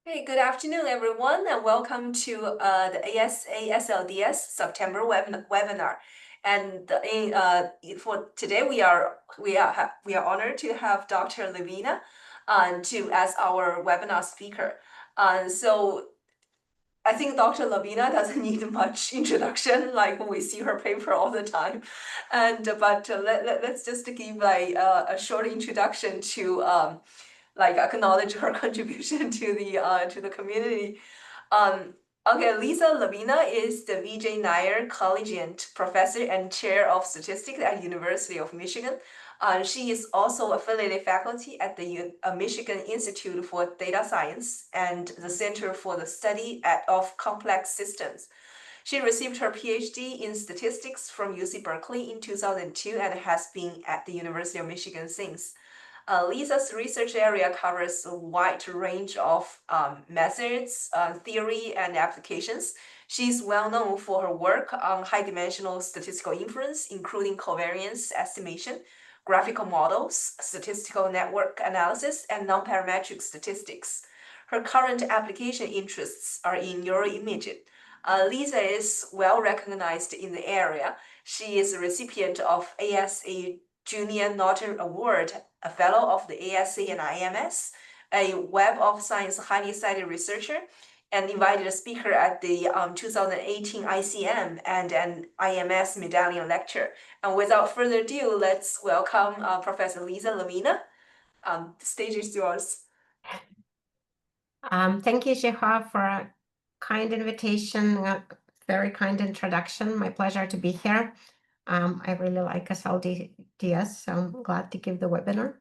Hey, good afternoon, everyone, and welcome to the ASA SLDS September webinar. And for today, we are honored to have Dr. Levina as our webinar speaker. So I think Dr. Levina doesn't need much introduction, like we see her paper all the time. Let's just give a short introduction to acknowledge her contribution to the community. Um, okay, Levina is the VJ Nair Collegiate Professor and Chair of Statistics at University of Michigan. She is also affiliated faculty at the Michigan Institute for Data Science and the Center for the Study of Complex Systems. She received her PhD in statistics from UC Berkeley in 2002 and has been at the University of Michigan since. Liza's research area covers a wide range of methods, theory, and applications. She's well known for her work on high-dimensional statistical inference, including covariance estimation, graphical models, statistical network analysis, and nonparametric statistics. Her current application interests are in neuroimaging. Liza is well recognized in the area. She is a recipient of ASA Junior Norton Award, a fellow of the ASA and IMS, a Web of Science highly cited researcher, and invited speaker at the 2018 ICM and an IMS medallion lecture. And without further ado, let's welcome Professor Liza Levina. The stage is yours. Thank you, Sheha, for a kind invitation, a very kind introduction. My pleasure to be here. I really like SLDS, so I'm glad to give the webinar.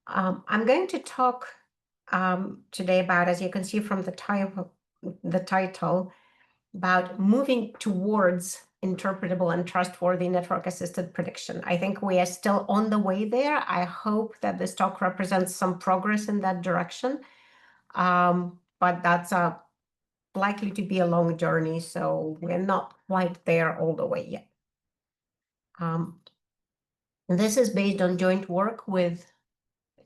I'm going to talk today about, as you can see from the title, about moving towards interpretable and trustworthy network-assisted prediction. I think we are still on the way there. I hope that this talk represents some progress in that direction. But that's likely to be a long journey, so we're not quite there all the way yet. This is based on joint work with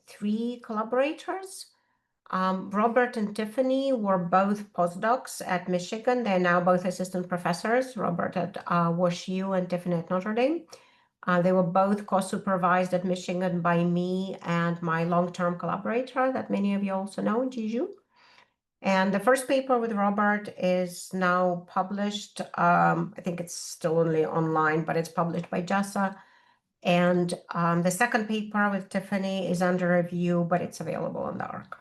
3 collaborators. Robert and Tiffany were both postdocs at Michigan. They're now both assistant professors, Robert at WashU and Tiffany at Notre Dame. They were both co-supervised at Michigan by me and my long-term collaborator that many of you also know, Jiju. And the first paper with Robert is now published. I think it's still only online, but it's published by JASA. And the second paper with Tiffany is under review, but it's available in the archive.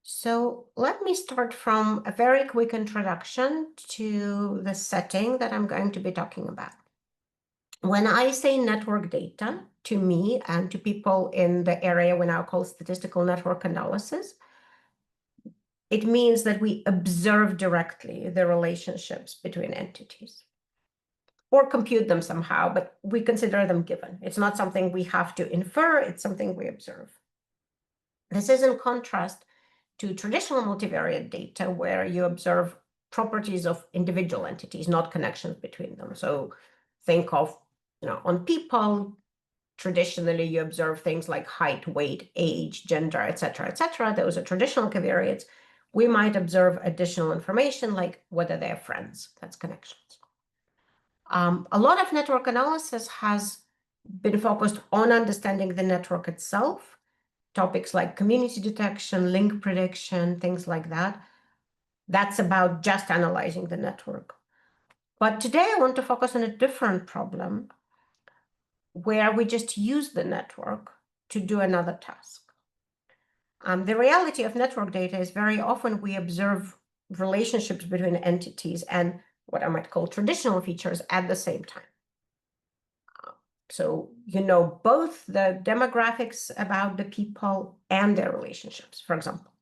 So let me start from a very quick introduction to the setting that I'm going to be talking about. When I say network data, to me and to people in the area we now call statistical network analysis, it means that we observe directly the relationships between entities or compute them somehow, but we consider them given. It's not something we have to infer, it's something we observe. This is in contrast to traditional multivariate data where you observe properties of individual entities, not connections between them. So think of, on people, traditionally you observe things like height, weight, age, gender, etc., etc. Those are traditional covariates. We might observe additional information like whether they're friends. That's connections. A lot of network analysis has been focused on understanding the network itself, topics like community detection, link prediction, things like that. That's about just analyzing the network. But today I want to focus on a different problem where we just use the network to do another task. The reality of network data is very often we observe relationships between entities and what I might call traditional features at the same time. So you know both the demographics about the people and their relationships, for example.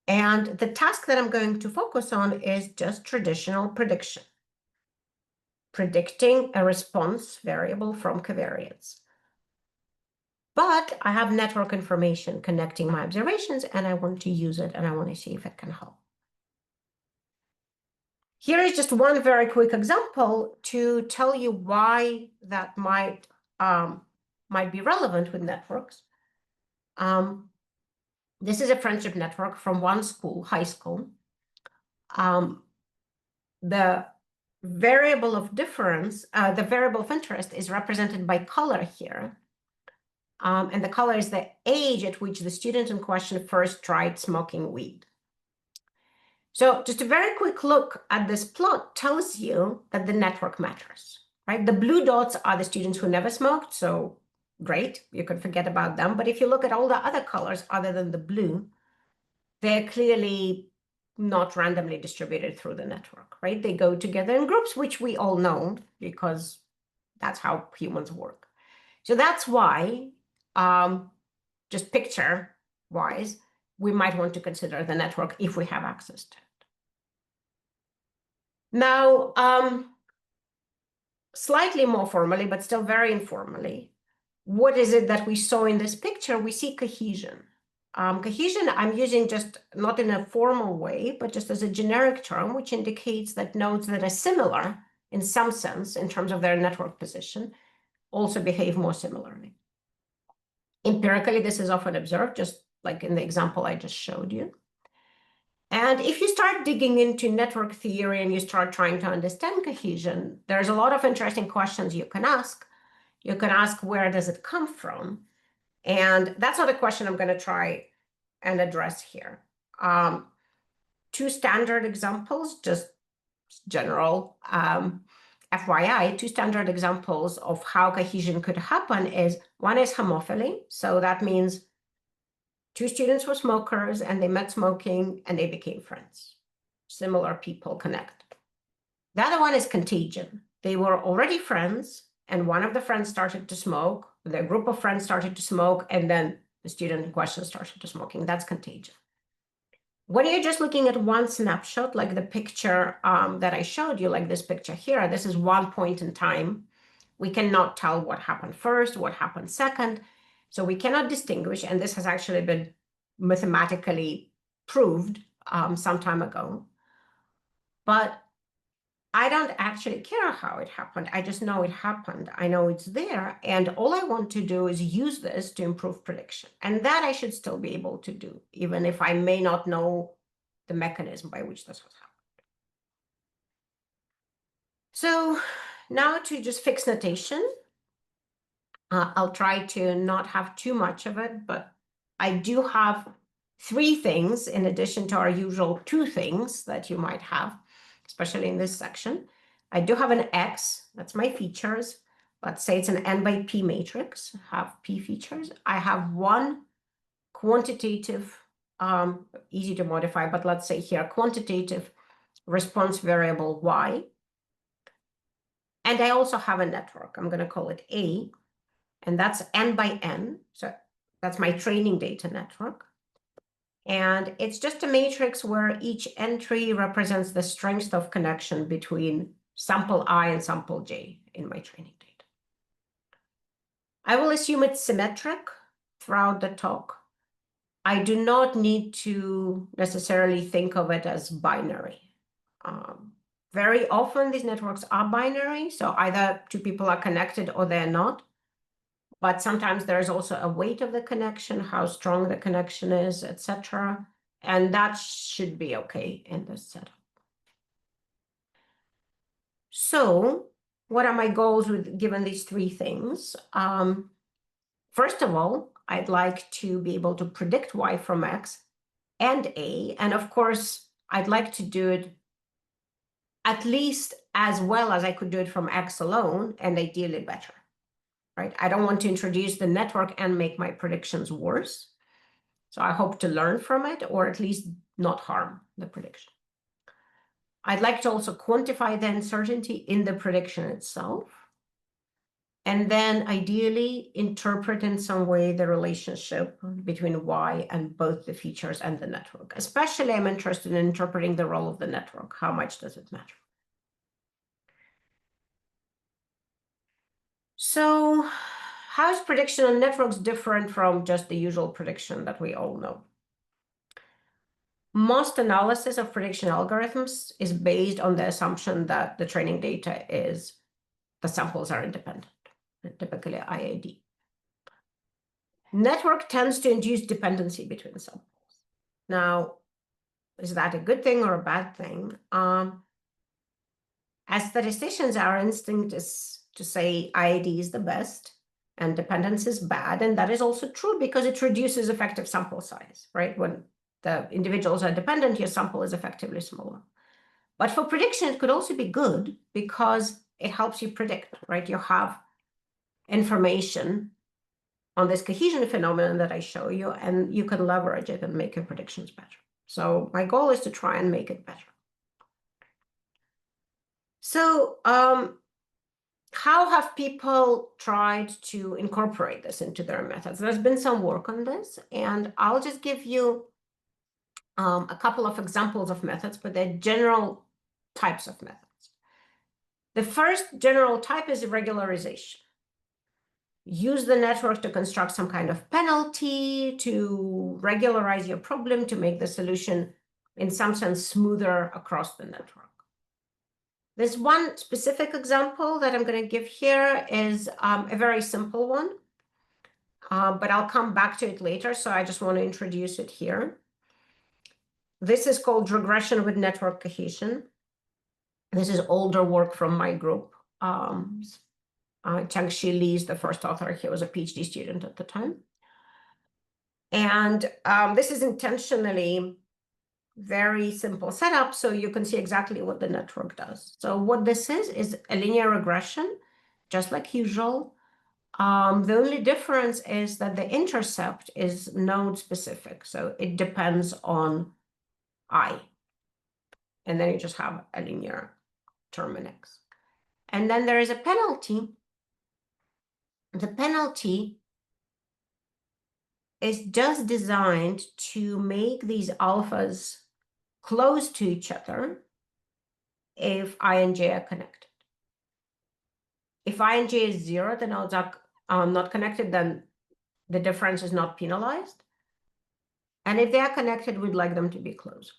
And the task that I'm going to focus on is just traditional prediction, predicting a response variable from covariates. But I have network information connecting my observations, and I want to use it, and I want to see if it can help. Here is just one very quick example to tell you why that might be relevant with networks. This is a friendship network from one school, high school. The variable of difference, the variable of interest is represented by color here. And the color is the age at which the student in question first tried smoking weed. So just a very quick look at this plot tells you that the network matters, right? The blue dots are the students who never smoked, so great, you could forget about them. But if you look at all the other colors other than the blue, they're clearly not randomly distributed through the network, right? They go together in groups, which we all know because that's how humans work. So that's why, just picture-wise, we might want to consider the network if we have access to it. Now, slightly more formally, but still very informally, what is it that we saw in this picture? We see cohesion. Cohesion, I'm using just not in a formal way, but just as a generic term, which indicates that nodes that are similar in some sense in terms of their network position also behave more similarly. Empirically, this is often observed, just like in the example I just showed you. And if you start digging into network theory and you start trying to understand cohesion, there's a lot of interesting questions you can ask. You can ask, where does it come from? And that's not a question I'm going to try and address here. Two standard examples, just general FYI, two standard examples of how cohesion could happen is, one is homophily. So that means two students were smokers and they met smoking and they became friends. Similar people connect. The other one is contagion. They were already friends and one of the friends started to smoke, their group of friends started to smoke, and then the student in question started to smoking. That's contagion. When you're just looking at one snapshot, like the picture that I showed you, like this picture here, this is one point in time. We cannot tell what happened first, what happened second. So we cannot distinguish, and this has actually been mathematically proved some time ago. But I don't actually care how it happened. I just know it happened. I know it's there. And all I want to do is use this to improve prediction. And that I should still be able to do, even if I may not know the mechanism by which this has happened. So now to just fix notation. I'll try to not have too much of it, but I do have three things in addition to our usual two things that you might have, especially in this section. I do have an X, that's my features. Let's say it's an N by P matrix, have P features. I have one quantitative, easy to modify, but let's say here, quantitative response variable Y. And I also have a network, I'm gonna call it A. And that's N by N. So that's my training data network. And it's just a matrix where each entry represents the strength of connection between sample I and sample J in my training data. I will assume it's symmetric throughout the talk. I do not need to necessarily think of it as binary. Very often these networks are binary, so either two people are connected or they're not. But sometimes there's also a weight of the connection, how strong the connection is, etc. And that should be okay in this setup. So what are my goals with given these three things? First of all, I'd like to be able to predict Y from X and A. And of course, I'd like to do it at least as well as I could do it from X alone, and ideally better. Right? I don't want to introduce the network and make my predictions worse. So I hope to learn from it, or at least not harm the prediction. I'd like to also quantify the uncertainty in the prediction itself. And then ideally interpret in some way the relationship between Y and both the features and the network. Especially I'm interested in interpreting the role of the network. How much does it matter? So how is prediction on networks different from just the usual prediction that we all know? Most analysis of prediction algorithms is based on the assumption that the training data the samples are independent, typically IID. network tends to induce dependency between samples. Now, is that a good thing or a bad thing? As statisticians, our instinct is to say IID is the best and dependence is bad. And that is also true because it reduces effective sample size, right? When the individuals are dependent, your sample is effectively smaller. But for prediction, it could also be good because it helps you predict, right? You have information on this cohesion phenomenon that I show you, and you can leverage it and make your predictions better. So my goal is to try and make it better. So how have people tried to incorporate this into their methods? There's been some work on this, and I'll just give you a couple of examples of methods, but they're general types of methods. The first general type is regularization. Use the network to construct some kind of penalty, to regularize your problem, to make the solution, in some sense, smoother across the network. There's one specific example that I'm going to give here is a very simple one, but I'll come back to it later, so I just want to introduce it here. This is called regression with network cohesion. This is older work from my group. Changxi Li is the first author. He was a PhD student at the time. And this is intentionally very simple setup, so you can see exactly what the network does. So what this is a linear regression, just like usual. The only difference is that the intercept is node specific, so it depends on I. And then you just have a linear term in X. And then there is a penalty. The penalty is just designed to make these alphas close to each other if I and J are connected. If I and J is 0, the nodes are not connected, then the difference is not penalized. And if they are connected, we'd like them to be close.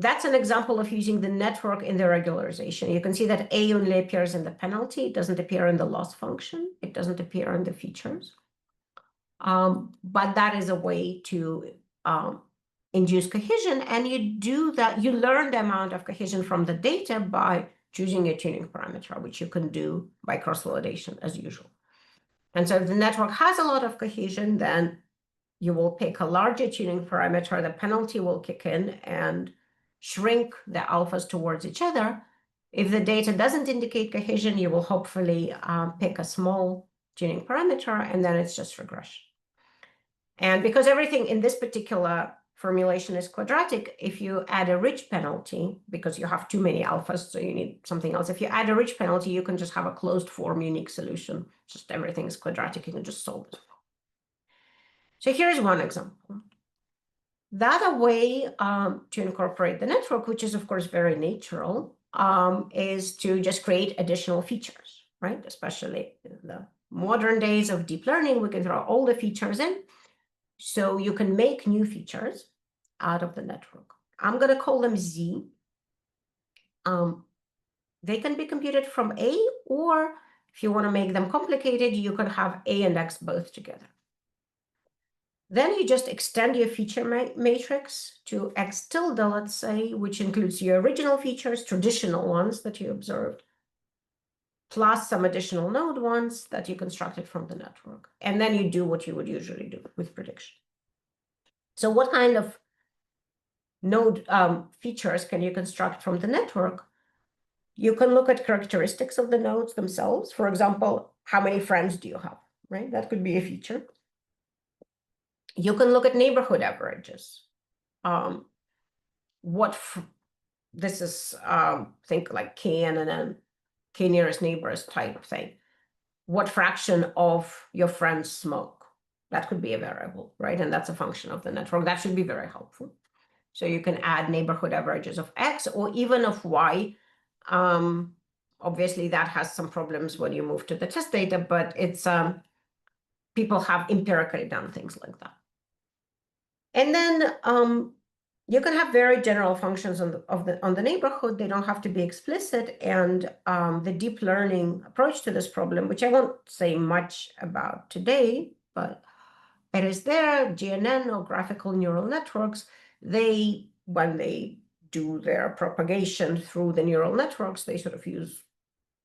That's an example of using the network in the regularization. You can see that A only appears in the penalty. It doesn't appear in the loss function. It doesn't appear in the features. But that is a way to induce cohesion. And you do that, you learn the amount of cohesion from the data by choosing a tuning parameter, which you can do by cross-validation as usual. And so if the network has a lot of cohesion, then you will pick a larger tuning parameter, the penalty will kick in and shrink the alphas towards each other. If the data doesn't indicate cohesion, you will hopefully pick a small tuning parameter, and then it's just regression. And because everything in this particular formulation is quadratic, if you add a rich penalty, because you have too many alphas, so you need something else. If you add a rich penalty, you can just have a closed form unique solution. Just everything is quadratic, you can just solve it. So here's one example. The other way to incorporate the network, which is of course very natural, is to just create additional features, right? Especially in the modern days of deep learning, we can throw all the features in. So you can make new features out of the network. I'm going to call them Z. They can be computed from A, or if you want to make them complicated, you can have A and X both together. Then you just extend your feature matrix to X tilde, let's say, which includes your original features, traditional ones that you observed, plus some additional node ones that you constructed from the network. And then you do what you would usually do with prediction. So what kind of node features can you construct from the network? You can look at characteristics of the nodes themselves. For example, how many friends do you have, right? That could be a feature. You can look at neighborhood averages. This is, think like KN and then K nearest neighbors type of thing. What fraction of your friends smoke? That could be a variable, right? And that's a function of the network. That should be very helpful. So you can add neighborhood averages of X or even of Y. Obviously, that has some problems when you move to the test data, but it's people have empirically done things like that. And then you can have very general functions on the neighborhood. They don't have to be explicit. And the deep learning approach to this problem, which I won't say much about today, but it is there, GNN or graphical neural networks, when they do their propagation through the neural networks, they sort of use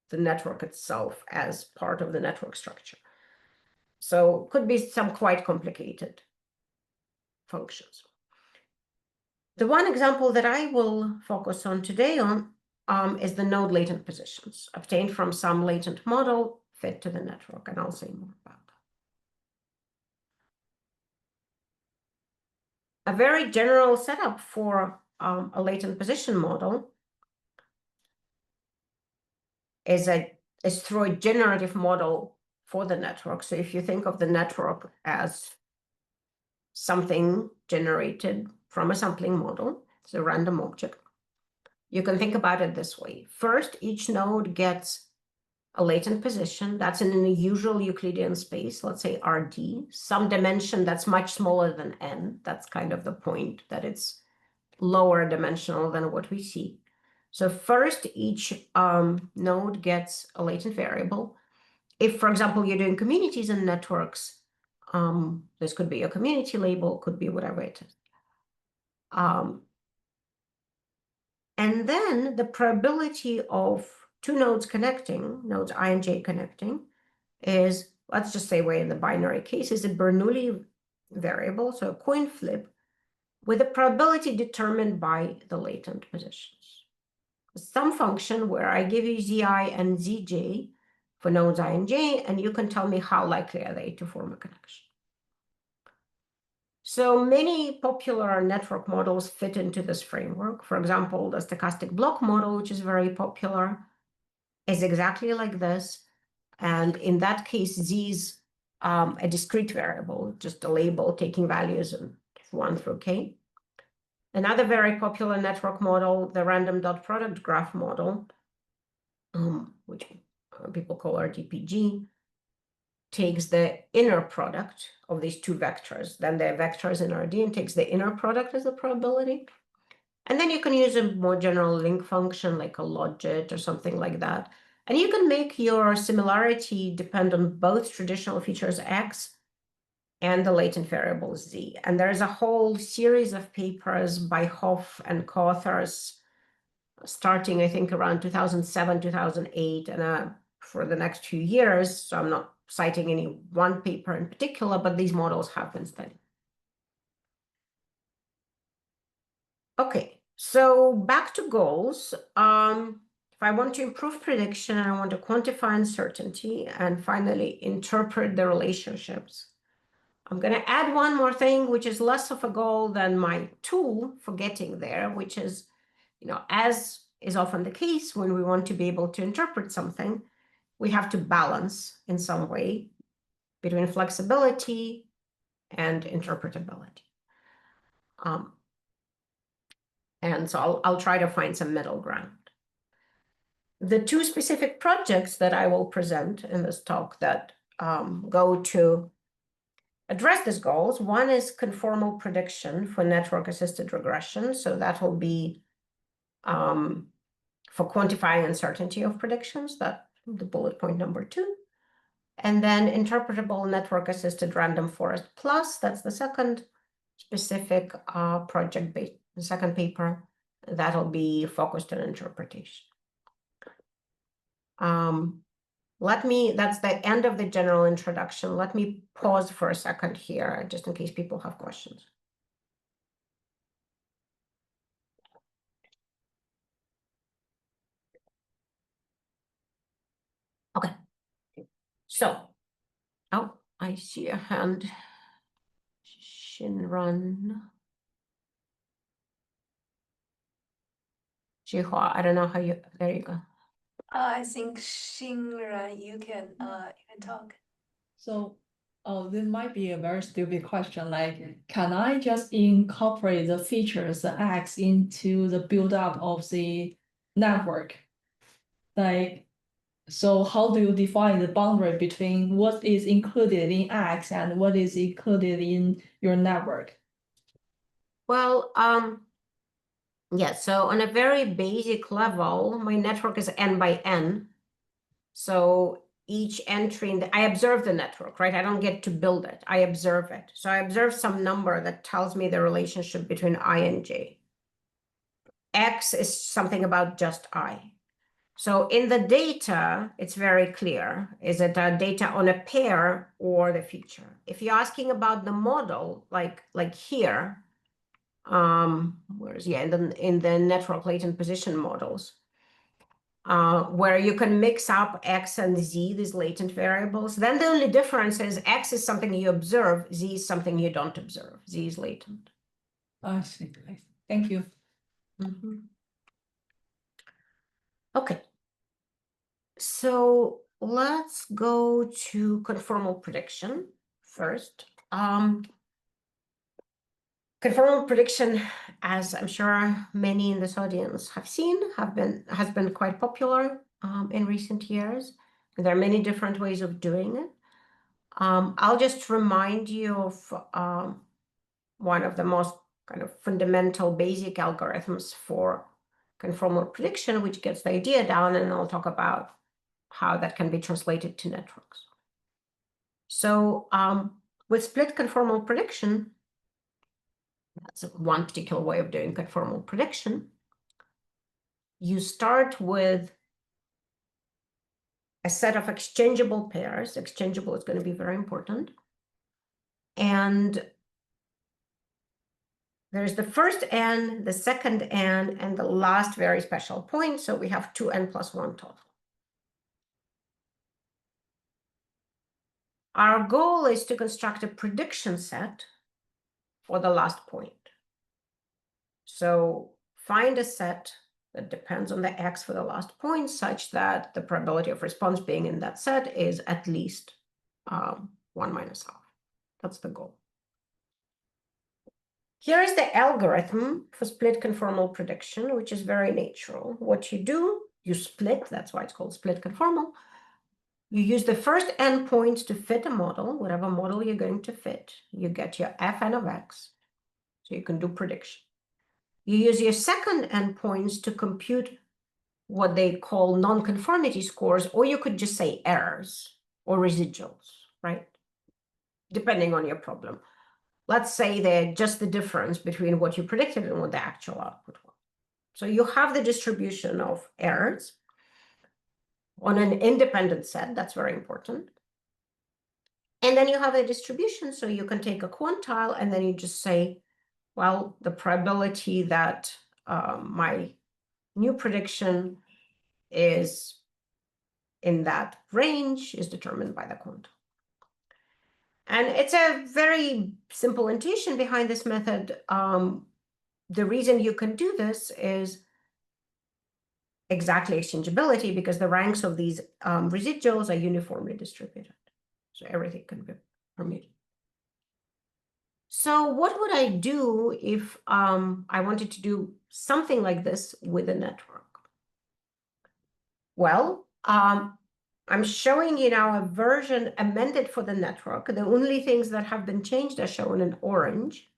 the network itself as part of the network structure. So could be some quite complicated functions. The one example that I will focus on today is the node latent positions obtained from some latent model fit to the network, and I'll say more about that. A very general setup for a latent position model is through a generative model for the network. So if you think of the network as something generated from a sampling model, it's a random object, you can think about it this way. First, each node gets a latent position that's in a usual Euclidean space, let's say RD, some dimension that's much smaller than n. That's kind of the point, that it's lower dimensional than what we see. So first, each node gets a latent variable. If, for example, you're doing communities and networks, this could be a community label, could be whatever it is. And then the probability of two nodes connecting, nodes I and J connecting, is, let's just say we're in the binary case, is a Bernoulli variable, so a coin flip, with a probability determined by the latent positions. Some function where I give you Zi and Zj for nodes I and J, and you can tell me how likely are they to form a connection. So many popular network models fit into this framework. For example, the stochastic block model, which is very popular, is exactly like this. And in that case, Z is a discrete variable, just a label taking values of 1 through k. Another very popular network model, the random dot product graph model, which people call RDPG, takes the inner product of these two vectors. Then the vectors in RD and takes the inner product as the probability. And then you can use a more general link function like a logit or something like that. And you can make your similarity depend on both traditional features X and the latent variable Z. And there's a whole series of papers by Hoff and co-authors starting, I think, around 2007, 2008, and for the next few years. So I'm not citing any one paper in particular, but these models have been studied. Okay, so back to goals. If I want to improve prediction, I want to quantify uncertainty and finally interpret the relationships, I'm going to add one more thing, which is less of a goal than my tool for getting there, which is, as is often the case when we want to be able to interpret something, we have to balance in some way between flexibility and interpretability. And so I'll try to find some middle ground. The two specific projects that I will present in this talk that go to address these goals, one is conformal prediction for network-assisted regression. So that will be for quantifying uncertainty of predictions, that's the bullet point number 2. And then interpretable network-assisted random forest plus, that's the second specific project based, the second paper that'll be focused on interpretation. That's the end of the general introduction. Let me pause for a second here, just in case people have questions. Okay. So, oh, I see a hand. Shinran. Jihua, I don't know how you, there you go. I think Shinran, you can talk. So, this might be a very stupid question. Like, can I just incorporate the features X into the build-up of the network? Like, so how do you define the boundary between what is included in X and what is included in your network? Well, Yeah, so on a very basic level, my network is n by n. So each entry in I observe the network, right? I don't get to build it. I observe it. So I observe some number that tells me the relationship between I and j. X is something about just I. So in the data, it's very clear. Is it data on a pair or the feature? If you're asking about the model, like here, in the network latent position models, where you can mix up X and Z, these latent variables, then the only difference is X is something you observe, Z is something you don't observe. Z is latent. I see. Thank you. Okay. So let's go to conformal prediction first. Conformal prediction, as I'm sure many in this audience have seen, has been quite popular in recent years. And there are many different ways of doing it. I'll just remind you of one of the most kind of fundamental basic algorithms for conformal prediction, which gets the idea down, and I'll talk about how that can be translated to networks. So with split conformal prediction, that's one particular way of doing conformal prediction. You start with a set of exchangeable pairs. Exchangeable is going to be very important. And there's the first n, the second n, and the last very special point. So we have 2n plus 1 total. Our goal is to construct a prediction set for the last point. So find a set that depends on the x for the last point such that the probability of response being in that set is at least 1 minus half. That's the goal. Here is the algorithm for split conformal prediction, which is very natural. What you do, you split, that's why it's called split conformal. You use the first n points to fit a model, whatever model you're going to fit. You get your fn of x, so you can do prediction. You use your second n points to compute what they call nonconformity scores, or you could just say errors or residuals, right? Depending on your problem. Let's say they're just the difference between what you predicted and what the actual output was. So you have the distribution of errors on an independent set. That's very important. And then you have a distribution, so you can take a quantile and then you just say, well, the probability that my new prediction is in that range is determined by the quantile. And it's a very simple intuition behind this method. The reason you can do this is exactly exchangeability, because the ranks of these residuals are uniformly distributed. So everything can be permuted. So what would I do if I wanted to do something like this with a network? Well, I'm showing you now a version amended for the network. The only things that have been changed are shown in orange.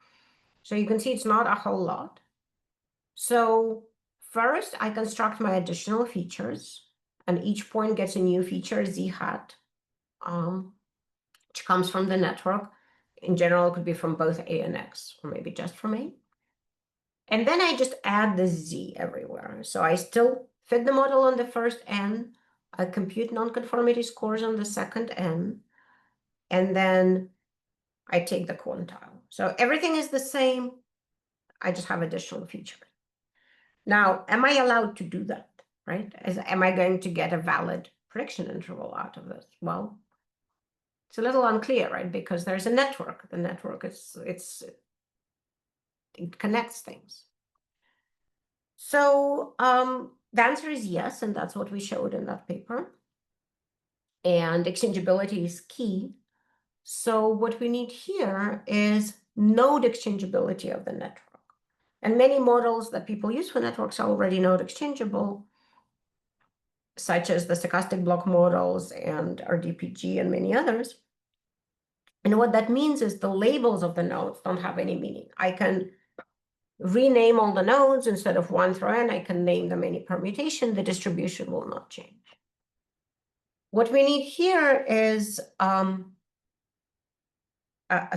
So you can see it's not a whole lot. So first, I construct my additional features, and each point gets a new feature, z hat, which comes from the network. In general, it could be from both A and X, or maybe just from A. And then I just add the z everywhere. So I still fit the model on the first n, I compute nonconformity scores on the second n, and then I take the quantile. So everything is the same. I just have additional features. Now, am I allowed to do that, right? Am I going to get a valid prediction interval out of this? Well, it's a little unclear, right? Because there's a network. The network it connects things. So the answer is yes, and that's what we showed in that paper. And exchangeability is key. So what we need here is node exchangeability of the network. And many models that people use for networks are already node exchangeable, such as the stochastic block models and RDPG and many others. And what that means is the labels of the nodes don't have any meaning. I can rename all the nodes instead of 1 through n, I can name them any permutation, the distribution will not change. What we need here is a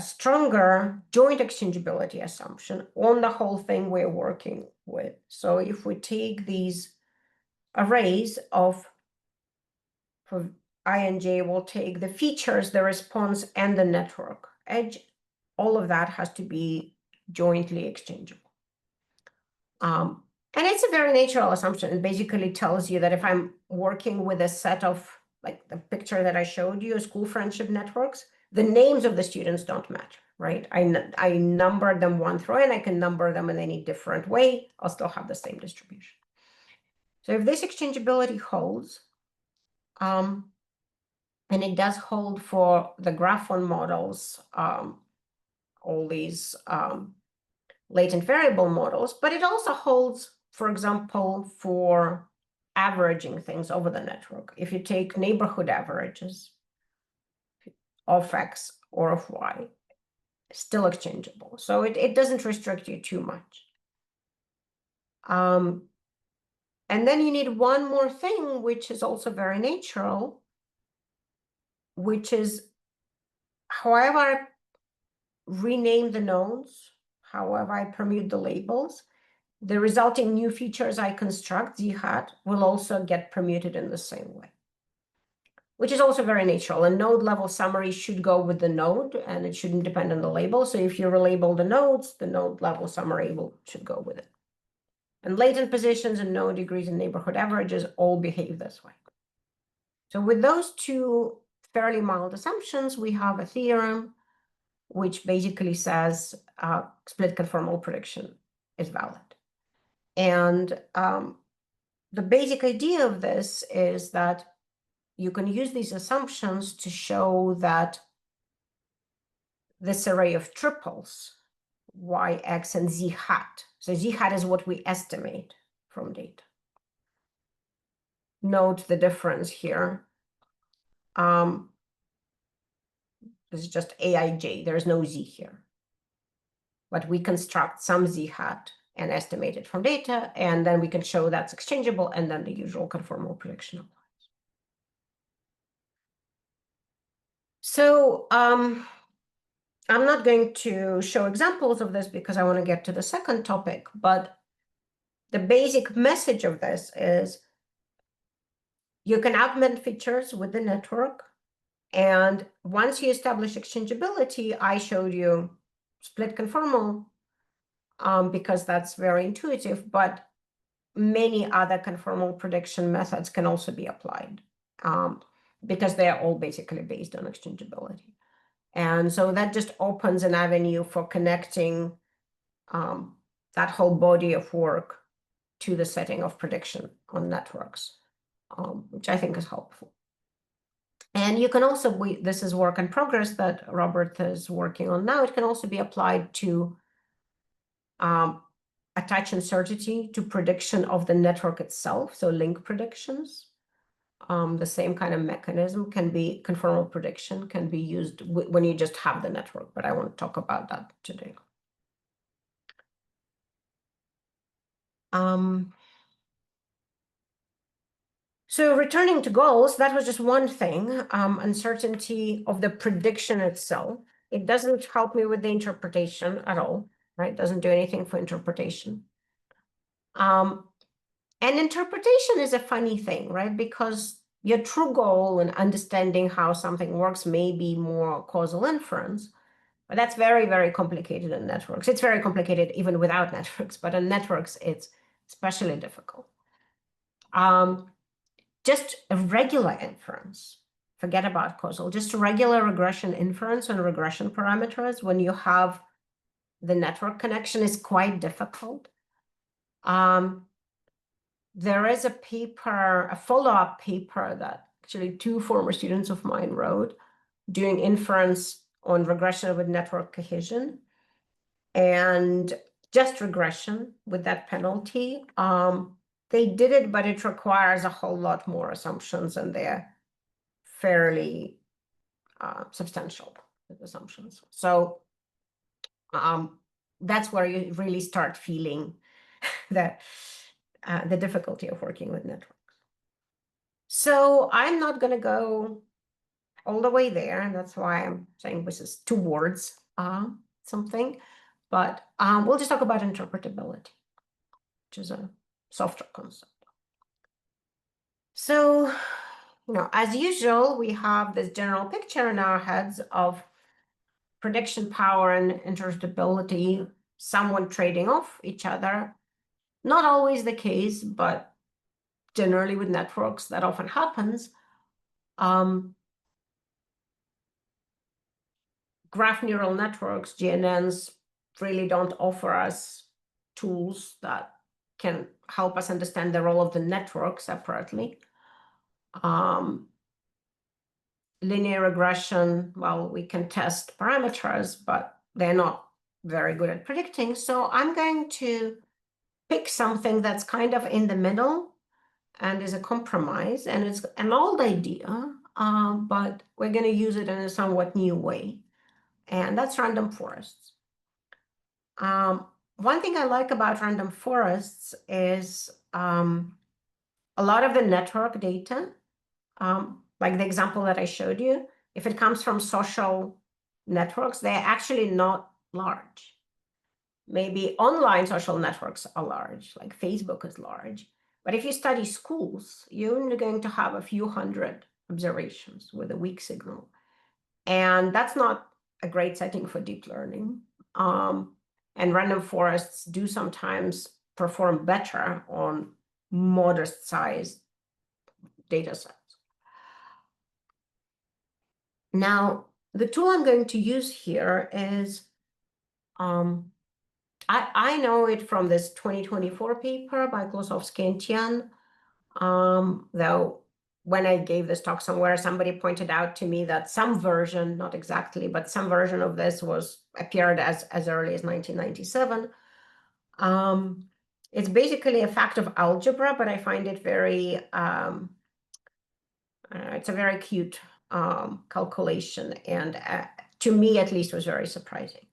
stronger joint exchangeability assumption on the whole thing we're working with. So if we take these arrays of, for I and j, we'll take the features, the response, and the network edge. All of that has to be jointly exchangeable. And it's a very natural assumption. It basically tells you that if I'm working with a set of, like the picture that I showed you, school friendship networks, the names of the students don't matter, right? I number them 1 through n, I can number them in any different way, I'll still have the same distribution. So if this exchangeability holds, and it does hold for the graphon models, all these latent variable models, but it also holds, for example, for averaging things over the network. If you take neighborhood averages of x or of y, still exchangeable. So it doesn't restrict you too much. And then you need one more thing, which is also very natural, which is however I rename the nodes, however I permute the labels, the resulting new features I construct, z hat, will also get permuted in the same way, which is also very natural. A node level summary should go with the node, and it shouldn't depend on the label. So if you relabel the nodes, the node level summary should go with it. And latent positions and node degrees and neighborhood averages all behave this way. So with those two fairly mild assumptions, we have a theorem which basically says split conformal prediction is valid. And the basic idea of this is that you can use these assumptions to show that this array of triples, y, x, and z hat. So z hat is what we estimate from data. Note the difference here. This is just aij, there is no z here. But we construct some z hat and estimate it from data, and then we can show that's exchangeable, and then the usual conformal prediction applies. So I'm not going to show examples of this because I want to get to the second topic, but the basic message of this is you can augment features with the network, and once you establish exchangeability, I showed you split conformal because that's very intuitive, but many other conformal prediction methods can also be applied because they are all basically based on exchangeability. And so that just opens an avenue for connecting that whole body of work to the setting of prediction on networks, which I think is helpful. And you can also, this is work in progress that Robert is working on now. It can also be applied to attach uncertainty to prediction of the network itself, so link predictions. The same kind of mechanism can be, conformal prediction can be used when you just have the network, but I won't talk about that today. So returning to goals, that was just one thing, uncertainty of the prediction itself. It doesn't help me with the interpretation at all, right? It doesn't do anything for interpretation. And interpretation is a funny thing, right? Because your true goal in understanding how something works may be more causal inference, but that's very, very complicated in networks. It's very complicated even without networks, but in networks, it's especially difficult. Just a regular inference, forget about causal, just a regular regression inference on regression parameters when you have the network connection is quite difficult. There is a paper, a follow-up paper that actually 2 former students of mine wrote doing inference on regression with network cohesion and just regression with that penalty. They did it, but it requires a whole lot more assumptions, and they're fairly substantial assumptions. So that's where you really start feeling the difficulty of working with networks. So I'm not going to go all the way there, and that's why I'm saying this is towards something. But we'll just talk about interpretability, which is a softer concept. So, as usual, we have this general picture in our heads of prediction power and interpretability somewhat trading off each other. Not always the case, but generally with networks, that often happens. Graph neural networks, GNNs, really don't offer us tools that can help us understand the role of the network separately. Linear regression, well, we can test parameters, but they're not very good at predicting. So I'm going to pick something that's kind of in the middle and is a compromise, and it's an old idea, but we're going to use it in a somewhat new way, and that's random forests. One thing I like about random forests is a lot of the network data, like the example that I showed you, if it comes from social networks, they're actually not large. Maybe online social networks are large, like Facebook is large. But if you study schools, you're only going to have a few hundred observations with a weak signal. And that's not a great setting for deep learning. And random forests do sometimes perform better on modest sized data sets. Now, the tool I'm going to use here is, I know it from this 2024 paper by Klosowski and Tian, though when I gave this talk somewhere, somebody pointed out to me that some version, not exactly, but some version of this appeared as early as 1997. It's basically a fact of algebra, but I find it very, it's a very cute calculation, and to me at least was very surprising.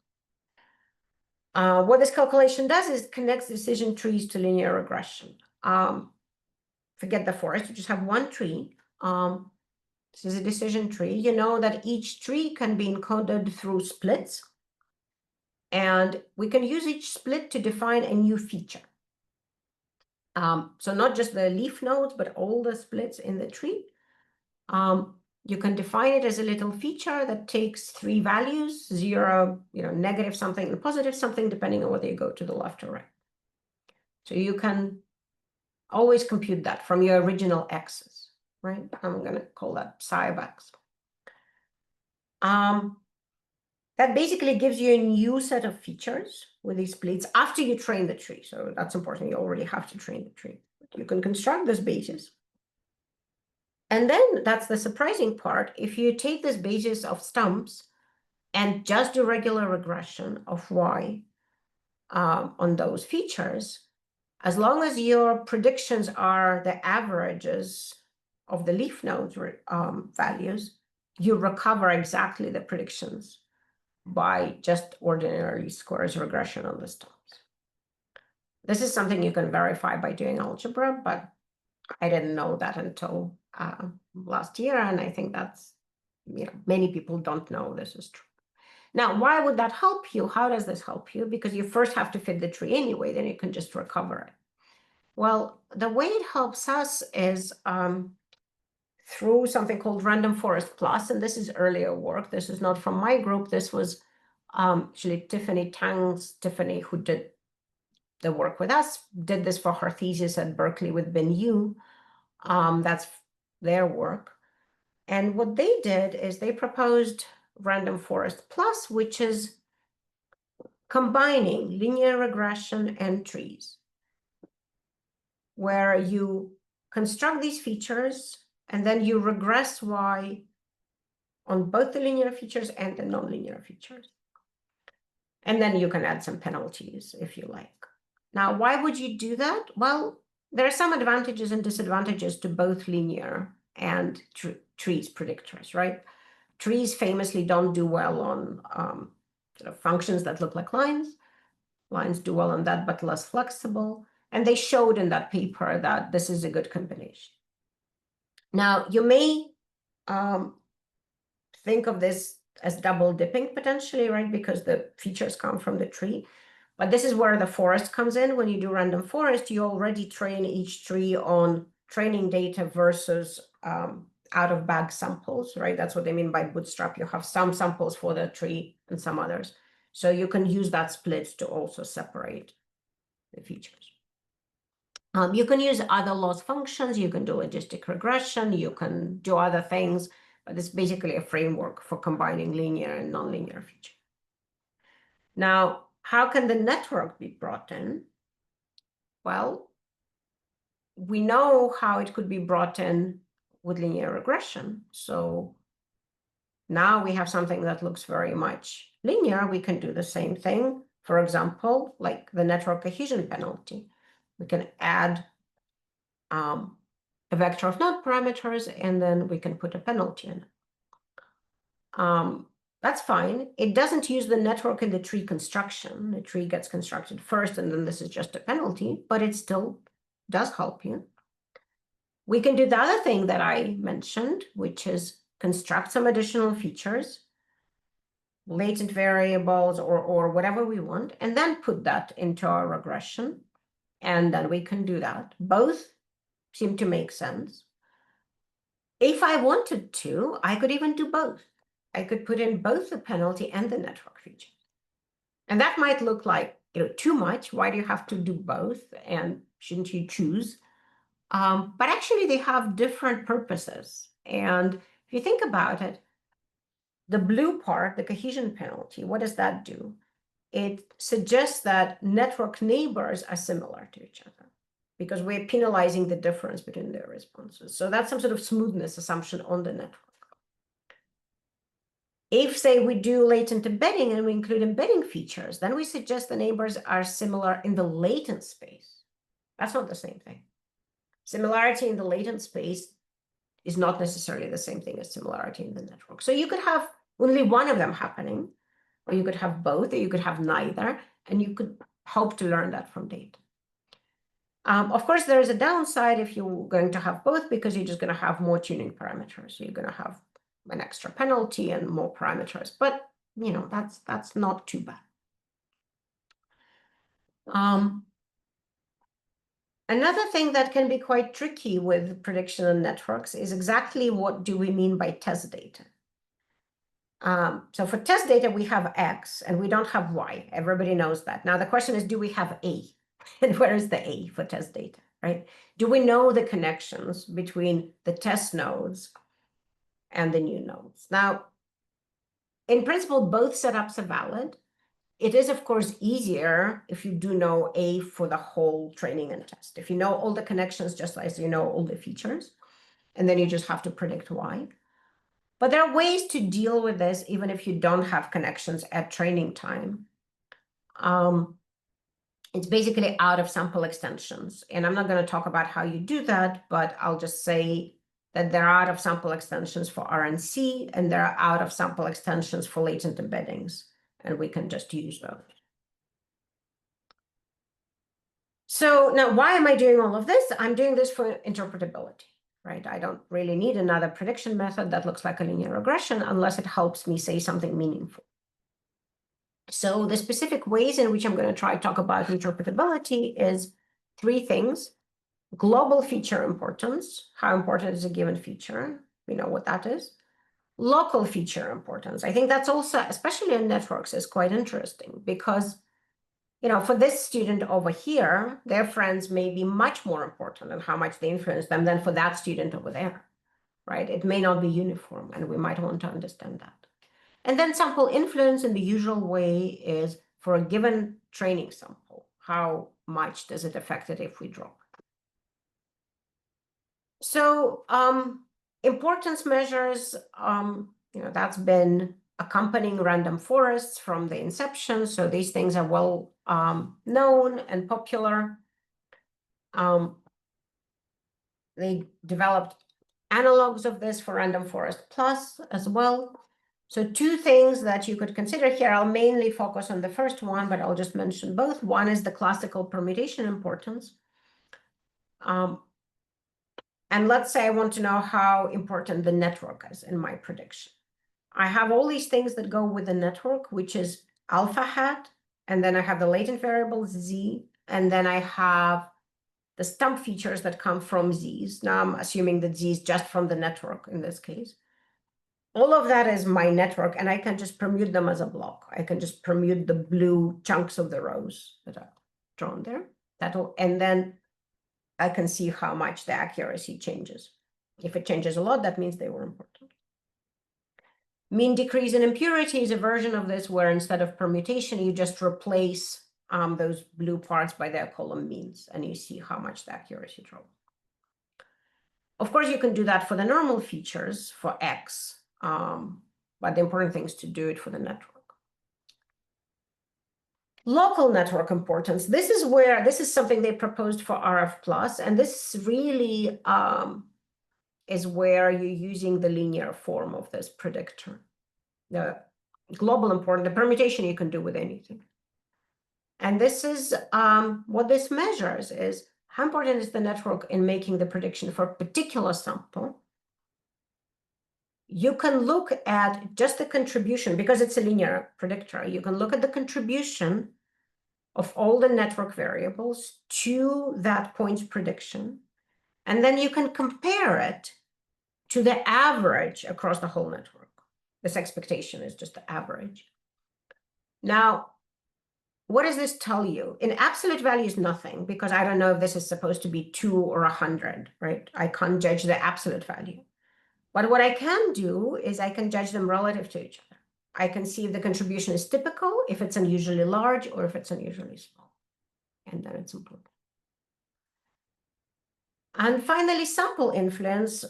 What this calculation does is connects decision trees to linear regression. Forget the forest, you just have one tree. This is a decision tree. You know that each tree can be encoded through splits, and we can use each split to define a new feature. So not just the leaf nodes, but all the splits in the tree. You can define it as a little feature that takes three values, 0, negative something, and positive something, depending on whether you go to the left or right. So you can always compute that from your original x's, right? I'm going to call that psi of x. That basically gives you a new set of features with these splits after you train the tree. So that's important. You already have to train the tree. You can construct this basis. And then that's the surprising part. If you take this basis of stumps and just do regular regression of y on those features, as long as your predictions are the averages of the leaf nodes values, you recover exactly the predictions by just ordinary squares regression on the stumps. This is something you can verify by doing algebra, but I didn't know that until last year, and I think that's, many people don't know this is true. Now, why would that help you? How does this help you? Because you first have to fit the tree anyway, then you can just recover it. Well, the way it helps us is through something called Random Forest Plus, and this is earlier work. This is not from my group. This was actually Tiffany, who did the work with us, did this for her thesis at Berkeley with Ben Yu. That's their work. And what they did is they proposed Random Forest Plus, which is combining linear regression and trees, where you construct these features and then you regress y on both the linear features and the nonlinear features. And then you can add some penalties if you like. Now, why would you do that? Well, there are some advantages and disadvantages to both linear and trees predictors, right? Trees famously don't do well on sort of functions that look like lines. Lines do well on that, but less flexible. And they showed in that paper that this is a good combination. Now, you may think of this as double dipping potentially, right? Because the features come from the tree. But this is where the forest comes in. When you do random forest, you already train each tree on training data versus out-of-bag samples, right? That's what they mean by bootstrap. You have some samples for the tree and some others. So you can use that split to also separate the features. You can use other loss functions. You can do logistic regression. You can do other things. But it's basically a framework for combining linear and nonlinear features. Now, how can the network be brought in? Well, we know how it could be brought in with linear regression. So now we have something that looks very much linear. We can do the same thing. For example, like the network cohesion penalty. We can add a vector of node parameters, and then we can put a penalty in it. That's fine. It doesn't use the network in the tree construction. The tree gets constructed first, and then this is just a penalty, but it still does help you. We can do the other thing that I mentioned, which is construct some additional features, latent variables, or whatever we want, and then put that into our regression. And then we can do that. Both seem to make sense. If I wanted to, I could even do both. I could put in both the penalty and the network feature. And that might look like, too much. Why do you have to do both? And shouldn't you choose? But actually, they have different purposes. And if you think about it, the blue part, the cohesion penalty, what does that do? It suggests that network neighbors are similar to each other because we're penalizing the difference between their responses. So that's some sort of smoothness assumption on the network. If, say, we do latent embedding and we include embedding features, then we suggest the neighbors are similar in the latent space. That's not the same thing. Similarity in the latent space is not necessarily the same thing as similarity in the network. So you could have only one of them happening, or you could have both, or you could have neither, and you could hope to learn that from data. Of course, there is a downside if you're going to have both, because you're just going to have more tuning parameters. So you're going to have an extra penalty and more parameters, but that's not too bad. Another thing that can be quite tricky with prediction and networks is exactly what do we mean by test data. So for test data, we have X and we don't have Y. Everybody knows that. Now the question is, do we have A? And where is the A for test data, right? Do we know the connections between the test nodes and the new nodes? Now, in principle, both setups are valid. It is, of course, easier if you do know A for the whole training and test. If you know all the connections, just as you know all the features, and then you just have to predict Y. But there are ways to deal with this, even if you don't have connections at training time. It's basically out of sample extensions. And I'm not going to talk about how you do that, but I'll just say that there are out of sample extensions for RNC, and there are out of sample extensions for latent embeddings. And we can just use those. So now, why am I doing all of this? I'm doing this for interpretability, right? I don't really need another prediction method that looks like a linear regression unless it helps me say something meaningful. So the specific ways in which I'm going to try to talk about interpretability is three things. Global feature importance. How important is a given feature? We know what that is. Local feature importance. I think that's also, especially in networks, is quite interesting because, for this student over here, their friends may be much more important and how much they influence them than for that student over there, right? It may not be uniform, and we might want to understand that. And then sample influence in the usual way is for a given training sample, how much does it affect it if we drop? So importance measures, that's been accompanying random forests from the inception. So these things are well known and popular. They developed analogs of this for Random Forest Plus as well. So two things that you could consider here. I'll mainly focus on the first one, but I'll just mention both. One is the classical permutation importance. And let's say I want to know how important the network is in my prediction. I have all these things that go with the network, which is alpha hat, and then I have the latent variable z, and then I have the stump features that come from z's. Now I'm assuming that z is just from the network in this case. All of that is my network, and I can just permute them as a block. I can just permute the blue chunks of the rows that are drawn there. And then I can see how much the accuracy changes. If it changes a lot, that means they were important. Mean decrease in impurity is a version of this where instead of permutation, you just replace those blue parts by their column means, and you see how much the accuracy drops. Of course, you can do that for the normal features for X, but the important thing is to do it for the network. Local network importance. This is something they proposed for RF+, and this really is where you're using the linear form of this predictor. The global importance, the permutation you can do with anything. And this is what this measures is how important is the network in making the prediction for a particular sample. You can look at just the contribution, because it's a linear predictor. You can look at the contribution of all the network variables to that point's prediction. And then you can compare it to the average across the whole network. This expectation is just the average. Now, what does this tell you? In absolute values, nothing, because I don't know if this is supposed to be 2 or 100, right? I can't judge the absolute value. But what I can do is I can judge them relative to each other. I can see if the contribution is typical, if it's unusually large, or if it's unusually small. And then it's important. And finally, sample influence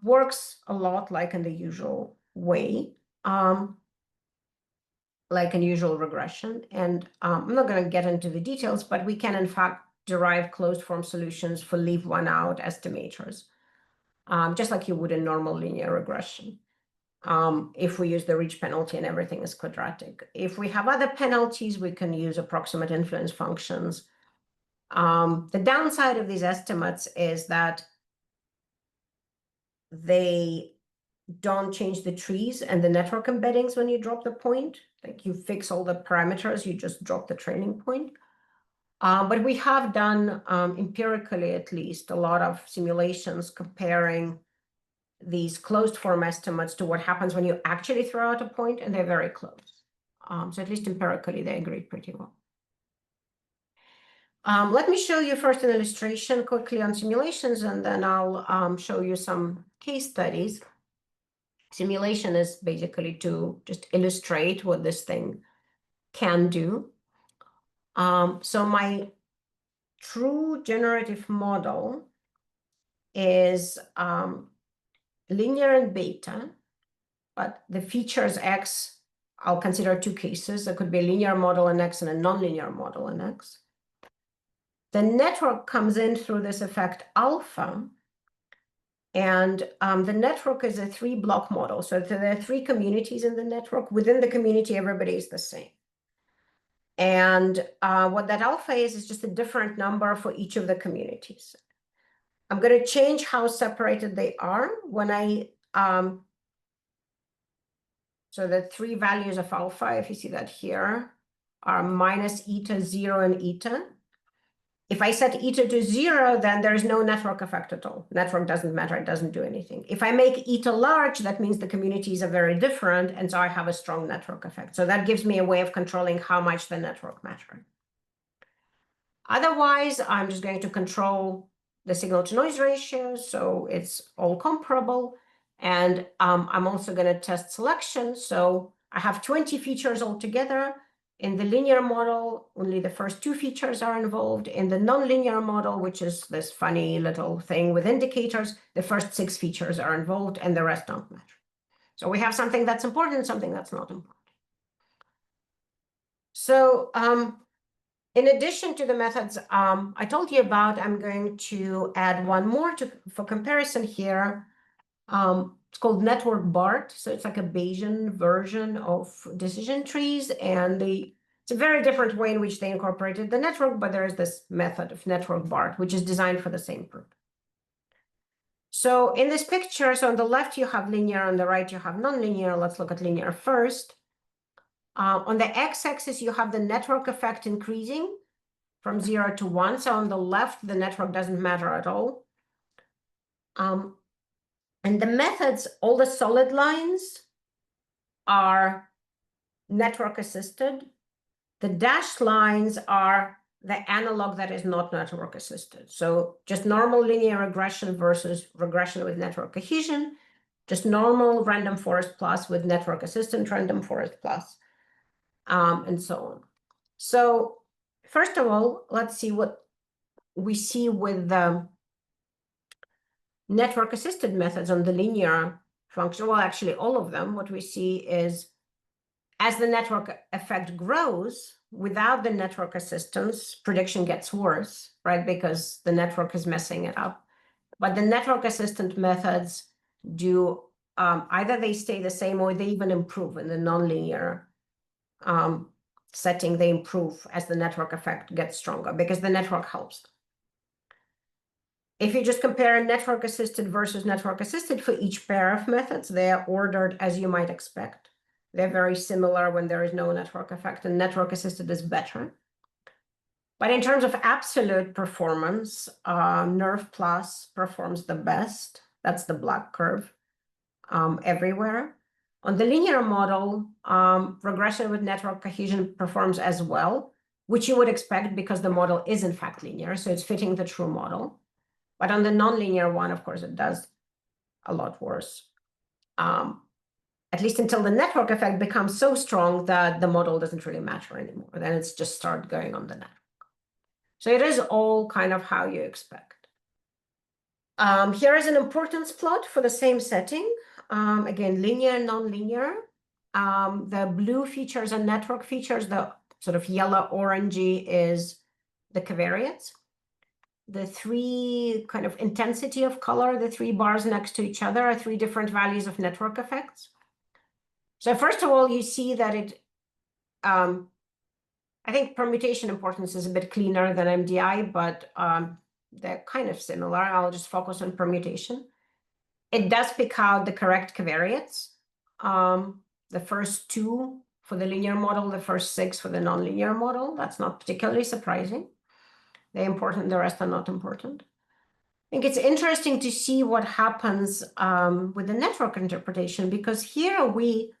works a lot like in the usual way, like in usual regression. And I'm not going to get into the details, but we can, in fact, derive closed form solutions for leave one out estimators, just like you would in normal linear regression. If we use the reach penalty and everything is quadratic. If we have other penalties, we can use approximate influence functions. The downside of these estimates is that they don't change the trees and the network embeddings when you drop the point. Like you fix all the parameters, you just drop the training point. But we have done empirically, at least, a lot of simulations comparing these closed form estimates to what happens when you actually throw out a point, and they're very close. So at least empirically, they agree pretty well. Let me show you first an illustration quickly on simulations, and then I'll show you some case studies. Simulation is basically to just illustrate what this thing can do. So my true generative model is linear and beta, but the features X, I'll consider two cases. There could be a linear model in X and a nonlinear model in X. The network comes in through this effect alpha, and the network is a 3-block model. So there are 3 communities in the network. Within the community, everybody is the same. And what that alpha is just a different number for each of the communities. I'm going to change how separated they are when I, so the 3 values of alpha, if you see that here, are minus eta, 0, and eta. If I set eta to 0, then there is no network effect at all. Network doesn't matter, it doesn't do anything. If I make eta large, that means the communities are very different, and so I have a strong network effect. So that gives me a way of controlling how much the network matters. Otherwise, I'm just going to control the signal to noise ratio, so it's all comparable. And I'm also going to test selection. So I have 20 features altogether. In the linear model, only the first 2 features are involved. In the nonlinear model, which is this funny little thing with indicators, the first 6 features are involved and the rest don't matter. So we have something that's important and something that's not important. So in addition to the methods I told you about, I'm going to add one more for comparison here. it's called network BART. So it's like a Bayesian version of decision trees. And it's a very different way in which they incorporated the network, but there is this method of network BART, which is designed for the same purpose. So in this picture, so on the left, you have linear, on the right, you have nonlinear. Let's look at linear first. On the x-axis, you have the network effect increasing from 0 to 1. So on the left, the network doesn't matter at all. And the methods, all the solid lines are network assisted. The dashed lines are the analog that is not network assisted. So just normal linear regression versus regression with network cohesion, just normal random forest plus with network assistant random forest plus, and so on. So first of all, let's see what we see with the network assisted methods on the linear function. Well, actually all of them, what we see is as the network effect grows, without the network assistance, prediction gets worse, right? Because the network is messing it up. But the network assistant methods do either they stay the same or they even improve in the nonlinear setting. They improve as the network effect gets stronger because the network helps. If you just compare network assisted versus network assisted for each pair of methods, they are ordered as you might expect. They're very similar when there is no network effect, and network assisted is better. But in terms of absolute performance, NERV plus performs the best. That's the black curve everywhere. On the linear model, regression with network cohesion performs as well, which you would expect because the model is in fact linear, so it's fitting the true model. But on the nonlinear one, of course, it does a lot worse. At least until the network effect becomes so strong that the model doesn't really matter anymore. Then it's just start going on the network. So it is all kind of how you expect. Here is an importance plot for the same setting. Again, linear, nonlinear. The blue features are network features. The sort of yellow orangey is the covariates. The three kind of intensity of color, the three bars next to each other are three different values of network effects. So first of all, you see that it, I think permutation importance is a bit cleaner than MDI, but they're kind of similar. I'll just focus on permutation. It does pick out the correct covariates. The first two for the linear model, the first 6 for the nonlinear model. That's not particularly surprising. They're important, the rest are not important. I think it's interesting to see what happens with the network interpretation, because here we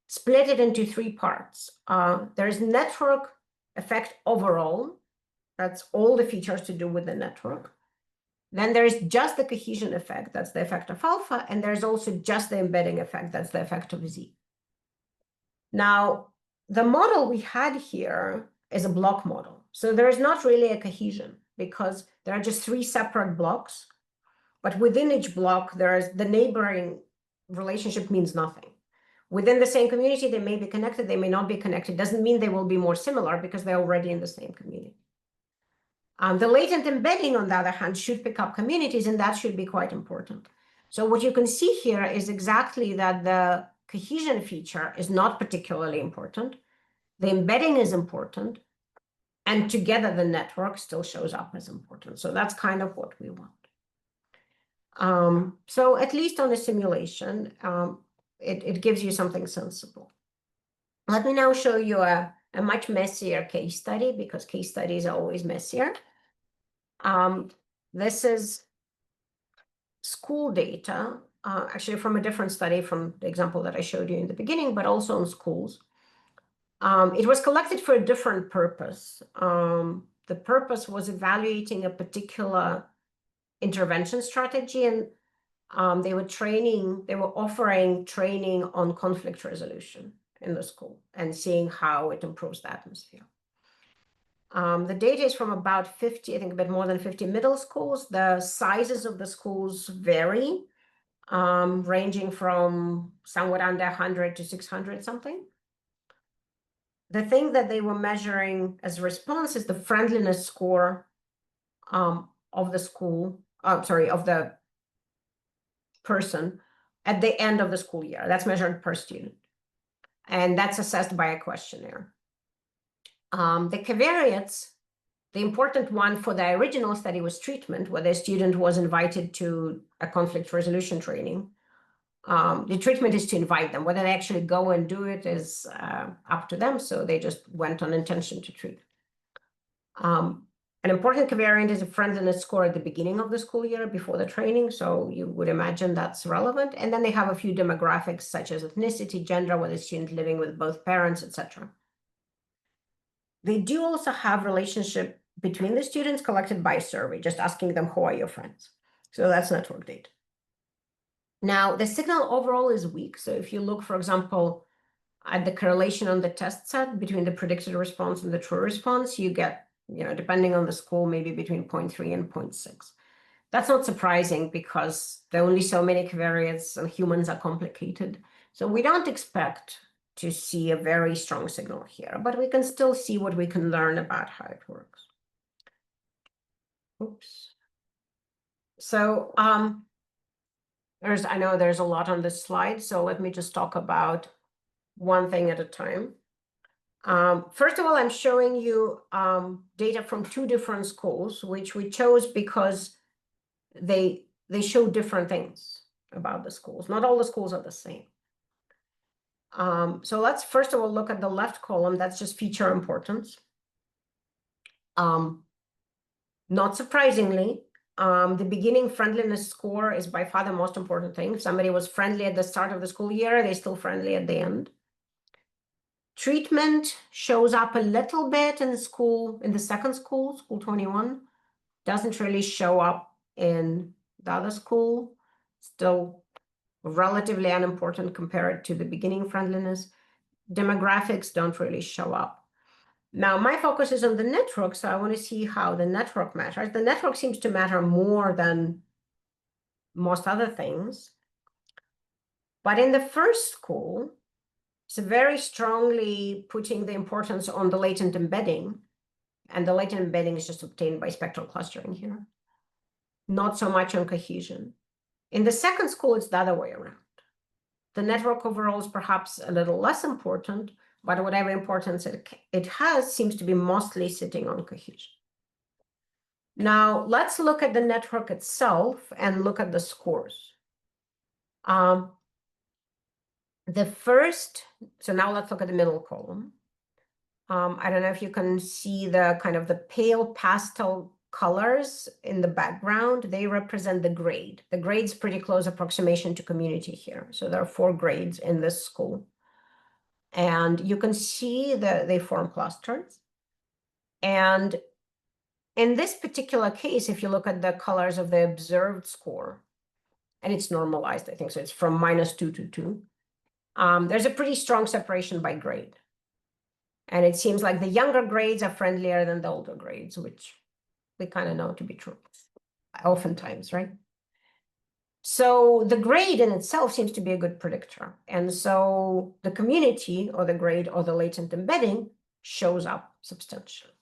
split it into 3 parts. There's network effect overall. That's all the features to do with the network. Then there's just the cohesion effect. That's the effect of alpha. And there's also just the embedding effect. That's the effect of Z. Now, the model we had here is a block model. So there is not really a cohesion because there are just 3 separate blocks. But within each block, there is the neighboring relationship means nothing. Within the same community, they may be connected, they may not be connected. Doesn't mean they will be more similar because they're already in the same community. The latent embedding, on the other hand, should pick up communities, and that should be quite important. So what you can see here is exactly that the cohesion feature is not particularly important. The embedding is important, and together the network still shows up as important. So that's kind of what we want. So at least on a simulation, it gives you something sensible. Let me now show you a much messier case study, because case studies are always messier. This is school data, actually from a different study from the example that I showed you in the beginning, but also on schools. It was collected for a different purpose. The purpose was evaluating a particular intervention strategy, and they were offering training on conflict resolution in the school and seeing how it improves the atmosphere. The data is from about 50, I think a bit more than 50 middle schools. The sizes of the schools vary, ranging from somewhat under 100 to 600 something. The thing that they were measuring as a response is the friendliness score of the school, of the person at the end of the school year. That's measured per student. And that's assessed by a questionnaire. The covariates, the important one for the original study was treatment, where the student was invited to a conflict resolution training. The treatment is to invite them. Whether they actually go and do it is up to them. So they just went on intention to treat. An important covariant is a friendliness score at the beginning of the school year before the training. So you would imagine that's relevant. And then they have a few demographics such as ethnicity, gender, whether the student living with both parents, etc. They do also have relationship between the students collected by survey, just asking them, who are your friends? So that's network data. Now, the signal overall is weak. So if you look, for example, at the correlation on the test set between the predicted response and the true response, you get, depending on the school, maybe between 0.3 and 0.6. That's not surprising because there are only so many covariates and humans are complicated. So we don't expect to see a very strong signal here, but we can still see what we can learn about how it works. Oops. So I know there's a lot on this slide, so let me just talk about one thing at a time. First of all, I'm showing you data from 2 different schools, which we chose because they show different things about the schools. Not all the schools are the same. So let's first of all look at the left column. That's just feature importance. Not surprisingly, the beginning friendliness score is by far the most important thing. If somebody was friendly at the start of the school year, they're still friendly at the end. Treatment shows up a little bit in the second school, school 21. Doesn't really show up in the other school. Still relatively unimportant compared to the beginning friendliness. Demographics don't really show up. Now, my focus is on the network, so I want to see how the network matters. The network seems to matter more than most other things. But in the first school, it's very strongly putting the importance on the latent embedding. And the latent embedding is just obtained by spectral clustering here. Not so much on cohesion. In the second school, it's the other way around. The network overall is perhaps a little less important, but whatever importance it has seems to be mostly sitting on cohesion. Now, let's look at the network itself and look at the scores. So now let's look at the middle column. I don't know if you can see the kind of the pale pastel colors in the background. They represent the grade. The grade's pretty close approximation to community here. So there are 4 grades in this school. And you can see that they form clusters. And in this particular case, if you look at the colors of the observed score, and it's normalized, I think, so it's from -2 to 2, there's a pretty strong separation by grade. And it seems like the younger grades are friendlier than the older grades, which we kind of know to be true, oftentimes, right? So the grade in itself seems to be a good predictor. And so the community or the grade or the latent embedding shows up substantially.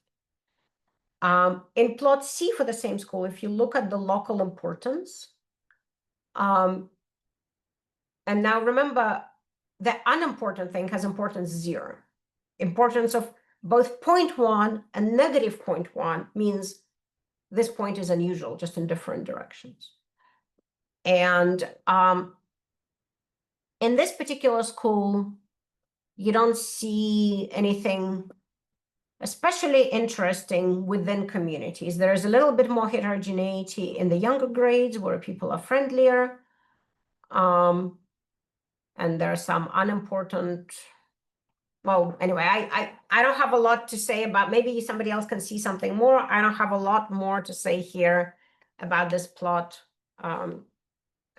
In plot C for the same school, if you look at the local importance, and now remember, the unimportant thing has importance 0. Importance of both 0.1 and -0.1 means this point is unusual, just in different directions. And in this particular school, you don't see anything especially interesting within communities. There's a little bit more heterogeneity in the younger grades where people are friendlier. And there are some unimportant, well, anyway, I don't have a lot to say about, maybe somebody else can see something more. I don't have a lot more to say here about this plot,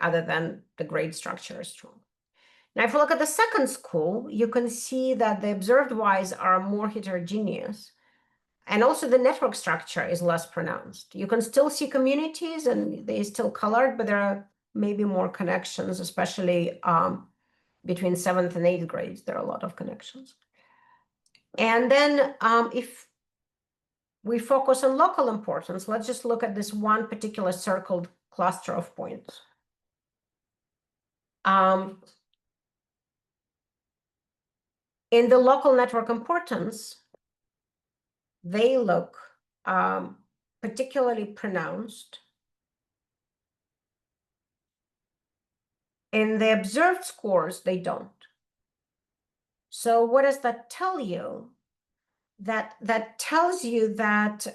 other than the grade structure is strong. Now, if you look at the second school, you can see that the observed Ys are more heterogeneous. And also the network structure is less pronounced. You can still see communities and they're still colored, but there are maybe more connections, especially between 7th and 8th grades. There are a lot of connections. And then if we focus on local importance, let's just look at this one particular circled cluster of points. In the local network importance, they look particularly pronounced. In the observed scores, they don't. So what does that tell you? That tells you that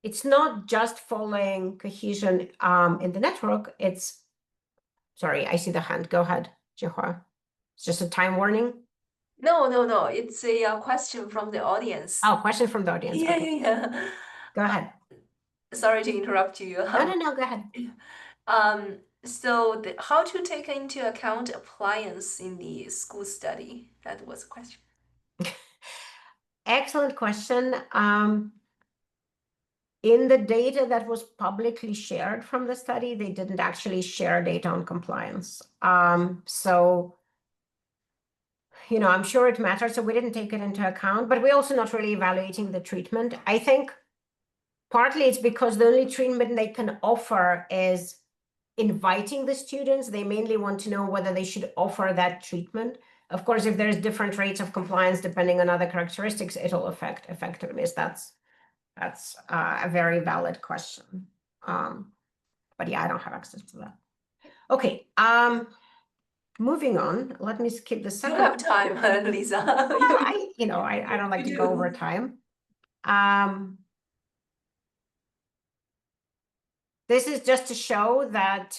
it's not just following cohesion in the network. It's, sorry, I see the hand. Go ahead, Jihua. It's just a time warning. No. It's a question from the audience. Oh, question from the audience. Yeah, Okay. yeah. Go ahead. Sorry to interrupt you. No, go ahead. So how to take into account appliance in the school study? That was a question. Excellent question. In the data that was publicly shared from the study, they didn't actually share data on compliance. So, you know, I'm sure it matters, so we didn't take it into account, but we're also not really evaluating the treatment. I think partly it's because the only treatment they can offer is inviting the students. They mainly want to know whether they should offer that treatment. Of course, if there's different rates of compliance depending on other characteristics, it'll affect effectiveness. That's a very valid question. But yeah, I don't have access to that. Okay, moving on. Let me skip the You second. have time, Lisa. I don't like to go over time. This is just to show that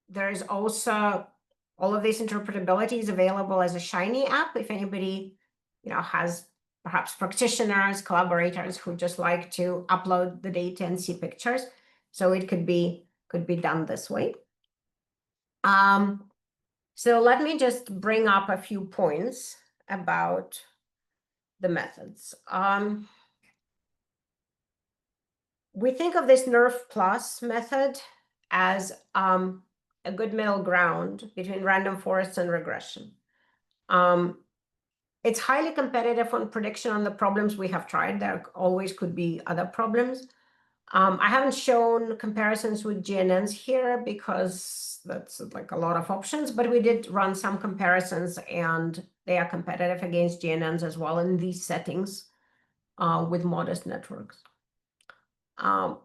there is also all of this interpretability is available as a Shiny app. If anybody, has perhaps practitioners, collaborators who just like to upload the data and see pictures. So it could be done this way. So let me just bring up a few points about the methods. We think of this NERF+ method as a good middle ground between random forests and regression. It's highly competitive on prediction on the problems we have tried. There always could be other problems. I haven't shown comparisons with GNNs here because that's like a lot of options, but we did run some comparisons and they are competitive against GNNs as well in these settings with modest networks. However,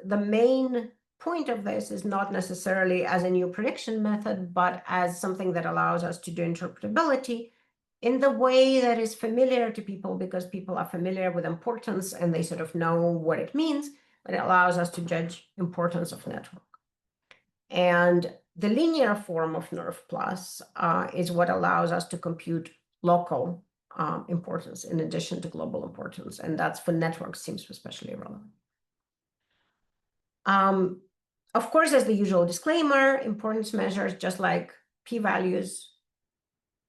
the main point of this is not necessarily as a new prediction method, but as something that allows us to do interpretability in the way that is familiar to people, because people are familiar with importance and they sort of know what it means, but it allows us to judge importance of network. And the linear form of NERF+ is what allows us to compute local importance in addition to global importance. And that's for networks seems especially relevant. Of course, as the usual disclaimer, importance measures, just like p-values,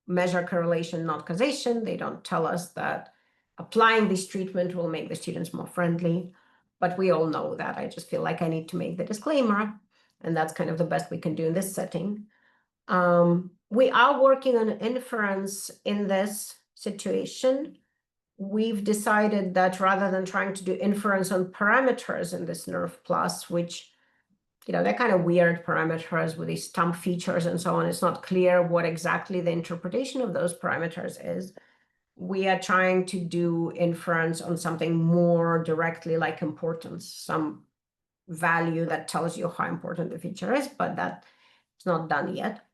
measure correlation, not causation. They don't tell us that applying this treatment will make the students more friendly, but we all know that. I just feel like I need to make the disclaimer, and that's kind of the best we can do in this setting. We are working on inference in this situation. We've decided that rather than trying to do inference on parameters in this NERF+, which, they're kind of weird parameters with these stump features and so on, it's not clear what exactly the interpretation of those parameters is. We are trying to do inference on something more directly like importance, some value that tells you how important the feature is, but that is not done yet.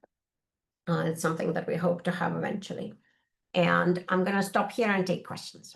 It's something that we hope to have eventually. And I'm going to stop here and take questions.